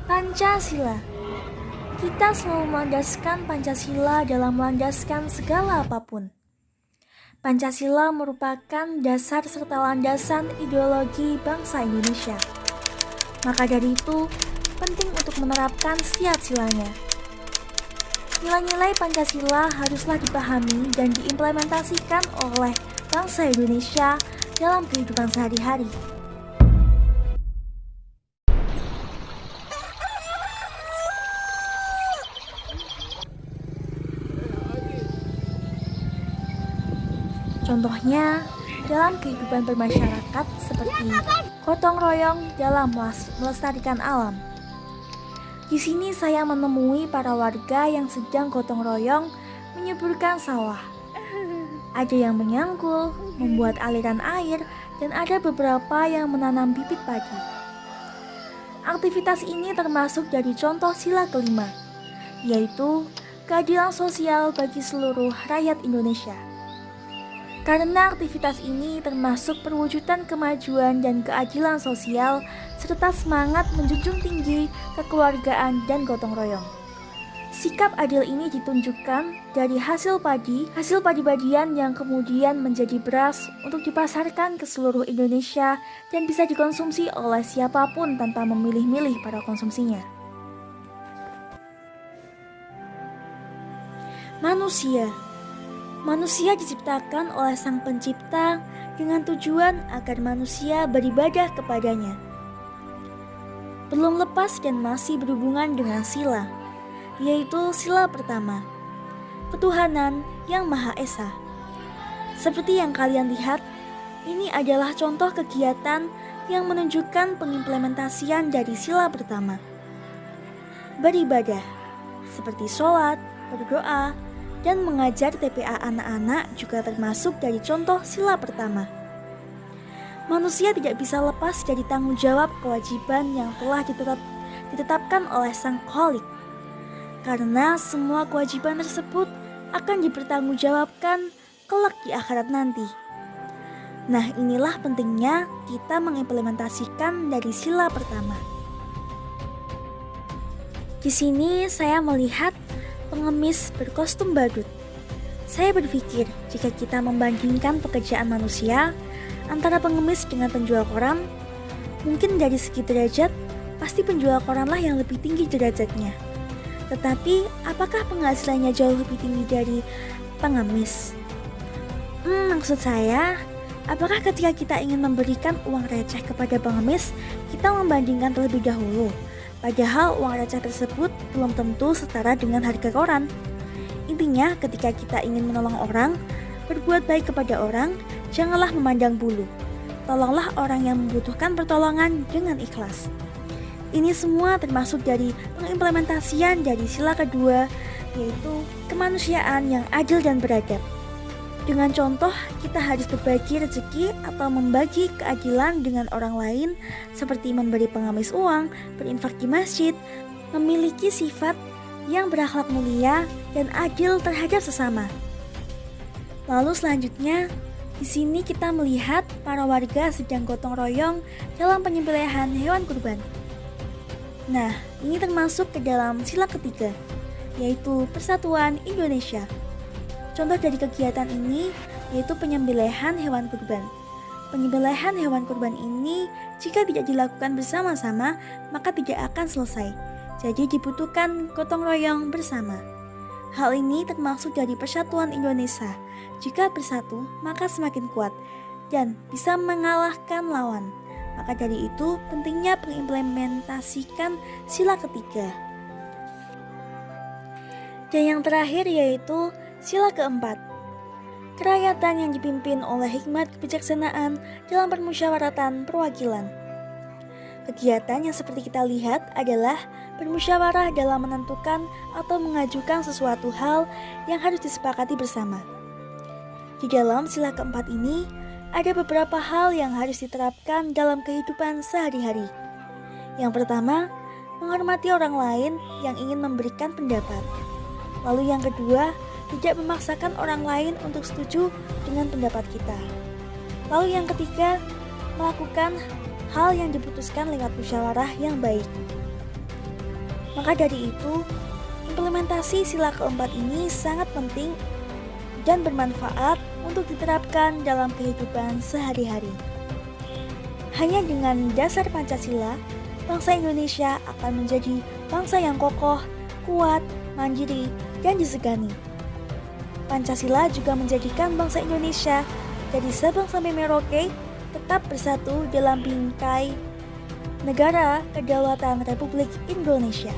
Pancasila. Kita selalu melandaskan Pancasila dalam melandaskan segala apapun. Pancasila merupakan dasar serta landasan ideologi bangsa Indonesia. Maka dari itu, penting untuk menerapkan setiap silanya. Nilai-nilai Pancasila haruslah dipahami dan diimplementasikan oleh bangsa Indonesia dalam kehidupan sehari-hari. Contohnya, dalam kehidupan bermasyarakat seperti gotong royong dalam melestarikan alam. Di sini saya menemui para warga yang sedang gotong royong menyuburkan sawah. Ada yang menyangkul, membuat aliran air, dan ada beberapa yang menanam bibit padi. Aktivitas ini termasuk dari contoh sila kelima, yaitu keadilan sosial bagi seluruh rakyat Indonesia. Karena aktivitas ini termasuk perwujudan kemajuan dan keadilan sosial serta semangat menjunjung tinggi kekeluargaan dan gotong royong. Sikap adil ini ditunjukkan dari hasil padi-padian yang kemudian menjadi beras untuk dipasarkan ke seluruh Indonesia dan bisa dikonsumsi oleh siapapun tanpa memilih-milih para konsumsinya. Manusia diciptakan oleh Sang Pencipta dengan tujuan agar manusia beribadah kepadanya. Belum lepas dan masih berhubungan dengan sila, yaitu sila pertama, ketuhanan yang Maha Esa. Seperti yang kalian lihat, ini adalah contoh kegiatan yang menunjukkan pengimplementasian dari sila pertama. Beribadah, seperti sholat, berdoa, dan mengajar TPA anak-anak juga termasuk dari contoh sila pertama. Manusia tidak bisa lepas dari tanggung jawab kewajiban yang telah ditetapkan oleh Sang Khalik. Karena semua kewajiban tersebut akan dipertanggungjawabkan kelak di akhirat nanti. Nah, inilah pentingnya kita mengimplementasikan dari sila pertama. Di sini saya melihat pengemis berkostum badut. Saya berpikir jika kita membandingkan pekerjaan manusia antara pengemis dengan penjual koran, mungkin dari segi derajat pasti penjual koranlah yang lebih tinggi derajatnya. Tetapi apakah penghasilannya jauh lebih tinggi dari pengemis? Maksud saya, apakah ketika kita ingin memberikan uang receh kepada pengemis, kita membandingkan terlebih dahulu? Padahal uang receh tersebut belum tentu setara dengan harga koran. Intinya ketika kita ingin menolong orang, berbuat baik kepada orang, janganlah memandang bulu. Tolonglah orang yang membutuhkan pertolongan dengan ikhlas. Ini semua termasuk dari pengimplementasian dari sila kedua, yaitu kemanusiaan yang adil dan beradab. Dengan contoh, kita harus berbagi rezeki atau membagi keadilan dengan orang lain seperti memberi pengemis uang, berinfak di masjid, memiliki sifat yang berakhlak mulia dan adil terhadap sesama. Lalu selanjutnya, di sini kita melihat para warga sedang gotong royong dalam penyembelihan hewan kurban. Nah, ini termasuk ke dalam sila ketiga, yaitu Persatuan Indonesia. Contoh dari kegiatan ini yaitu penyembelihan hewan kurban. Penyembelihan hewan kurban ini jika tidak dilakukan bersama-sama maka tidak akan selesai. Jadi dibutuhkan gotong royong bersama. Hal ini termasuk dari Persatuan Indonesia. Jika bersatu maka semakin kuat dan bisa mengalahkan lawan. Maka dari itu pentingnya mengimplementasikan sila ketiga. Dan yang terakhir yaitu sila keempat, kerakyatan yang dipimpin oleh hikmat kebijaksanaan dalam permusyawaratan perwakilan. Kegiatan yang seperti kita lihat adalah bermusyawarah dalam menentukan atau mengajukan sesuatu hal yang harus disepakati bersama. Di dalam sila keempat ini, ada beberapa hal yang harus diterapkan dalam kehidupan sehari-hari. Yang pertama, menghormati orang lain yang ingin memberikan pendapat. Lalu yang kedua, tidak memaksakan orang lain untuk setuju dengan pendapat kita. Lalu yang ketiga, melakukan hal yang diputuskan lewat musyawarah yang baik. Maka dari itu, implementasi sila keempat ini sangat penting dan bermanfaat untuk diterapkan dalam kehidupan sehari-hari. Hanya dengan dasar Pancasila, bangsa Indonesia akan menjadi bangsa yang kokoh, kuat, mandiri, dan disegani. Pancasila juga menjadikan bangsa Indonesia dari Sabang sampai Merauke tetap bersatu dalam bingkai negara kedaulatan Republik Indonesia.